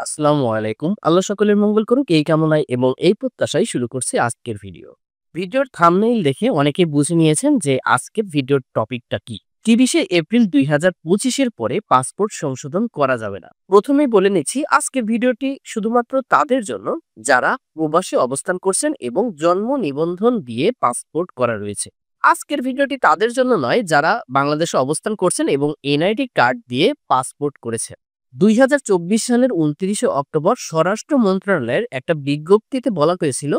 আসসালামু আলাইকুম। আল্লাহ সকলের মঙ্গল করুক এই কামনায় এবং এই প্রত্যাশায় শুরু করছি আজকের ভিডিও। ভিডিওর থাম্বনেইল দেখে অনেকেই বুঝে নিয়েছেন যে আজকের ভিডিওর টপিকটা কি। ৩০শে এপ্রিল ২০২৫ এর পরে পাসপোর্ট সংশোধন করা যাবে না। প্রথমেই বলে নিচ্ছি আজকের ভিডিওটি শুধুমাত্র তাদের জন্য যারা প্রবাসে অবস্থান করছেন এবং জন্ম নিবন্ধন দিয়ে পাসপোর্ট করা রয়েছে। আজকের ভিডিওটি তাদের জন্য নয় যারা বাংলাদেশে অবস্থান করছেন এবং এনআইডি কার্ড দিয়ে পাসপোর্ট করেছেন। ২০২৪ সালের ২৯শে অক্টোবর স্বরাষ্ট্র মন্ত্রণালয়ের একটা বিজ্ঞপ্তিতে বলা হয়েছিল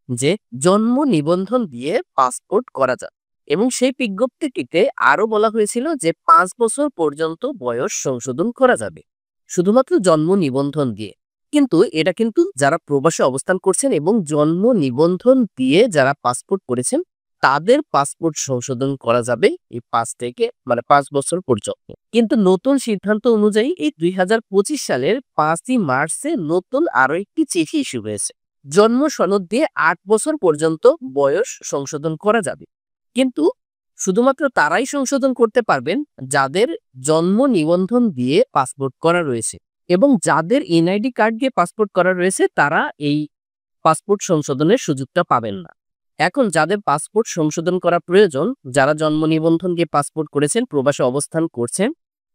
যে জন্ম নিবন্ধন দিয়ে পাসপোর্ট করা যায় এবং সেই বিজ্ঞপ্তিটিতে আরো বলা হয়েছিল যে ৫ বছর পর্যন্ত বয়স সংশোধন করা যাবে শুধুমাত্র জন্ম নিবন্ধন দিয়ে। কিন্তু এটা কিন্তু যারা প্রবাসে অবস্থান করছেন এবং জন্ম নিবন্ধন দিয়ে যারা পাসপোর্ট করেছেন তাদের পাসপোর্ট সংশোধন করা যাবে এই ৫ বছর পর্যন্ত। কিন্তু নতুন সিদ্ধান্ত অনুযায়ী এই ২০২৫ সালের ৫ই মার্চে নতুন আরো একটি চিঠি ইস্যু হয়েছে। জন্ম সনদ দিয়ে ৮ বছর পর্যন্ত বয়স সংশোধন করা যাবে, কিন্তু শুধুমাত্র তারাই সংশোধন করতে পারবেন যাদের জন্ম নিবন্ধন দিয়ে পাসপোর্ট করা রয়েছে এবং যাদের এনআইডি কার্ড দিয়ে পাসপোর্ট করা রয়েছে তারা এই পাসপোর্ট সংশোধনের সুযোগটা পাবেন না। এখন যাদের পাসপোর্ট সংশোধন করা প্রয়োজন, যারা জন্ম নিবন্ধন দিয়ে পাসপোর্ট করেছেন, প্রবাসে অবস্থান করছেন,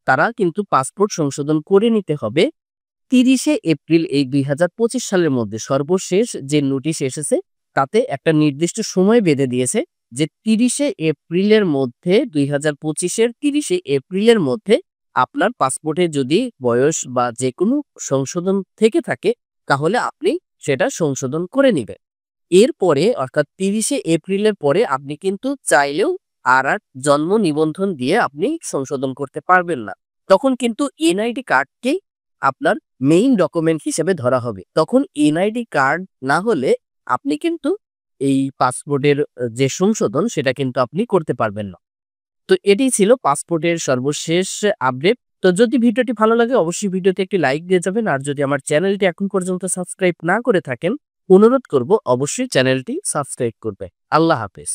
তারা কিন্তু পাসপোর্ট সংশোধন করে নিতে হবে ৩০শে এপ্রিল এই ২০২৫ সালের মধ্যে। সর্বশেষ যে নোটিশ এসেছে তাতে একটা নির্দিষ্ট সময় বেঁধে দিয়েছে যে ৩০শে এপ্রিলের মধ্যে ২০২৫-এর ৩০শে এপ্রিলের মধ্যে আপনার পাসপোর্টে যদি বয়স বা যে কোনো সংশোধন থেকে থাকে তাহলে আপনি সেটা সংশোধন করে নেবেন। এরপরে অর্থাৎ ৩০শে এপ্রিলের পরে আপনি কিন্তু চাইলেও আর জন্ম নিবন্ধন দিয়ে আপনি সংশোধন করতে পারবেন না। তখন কিন্তু এনআইডি কার্ডকেই আপনার মেইন ডকুমেন্ট হিসেবে ধরা হবে। তখন এনআইডি কার্ড না হলে আপনি কিন্তু এই পাসপোর্টের যে সংশোধন সেটা কিন্তু আপনি করতে পারবেন না। তো এটি ছিল পাসপোর্টের সর্বশেষ আপডেট। তো যদি ভিডিওটি ভালো লাগে অবশ্যই ভিডিওতে একটি লাইক দিয়ে যাবেন, আর যদি আমার চ্যানেলটি এখন পর্যন্ত সাবস্ক্রাইব না করে থাকেন অনুরোধ করব অবশ্যই চ্যানেলটি সাবস্ক্রাইব করবে। আল্লাহ হাফেজ।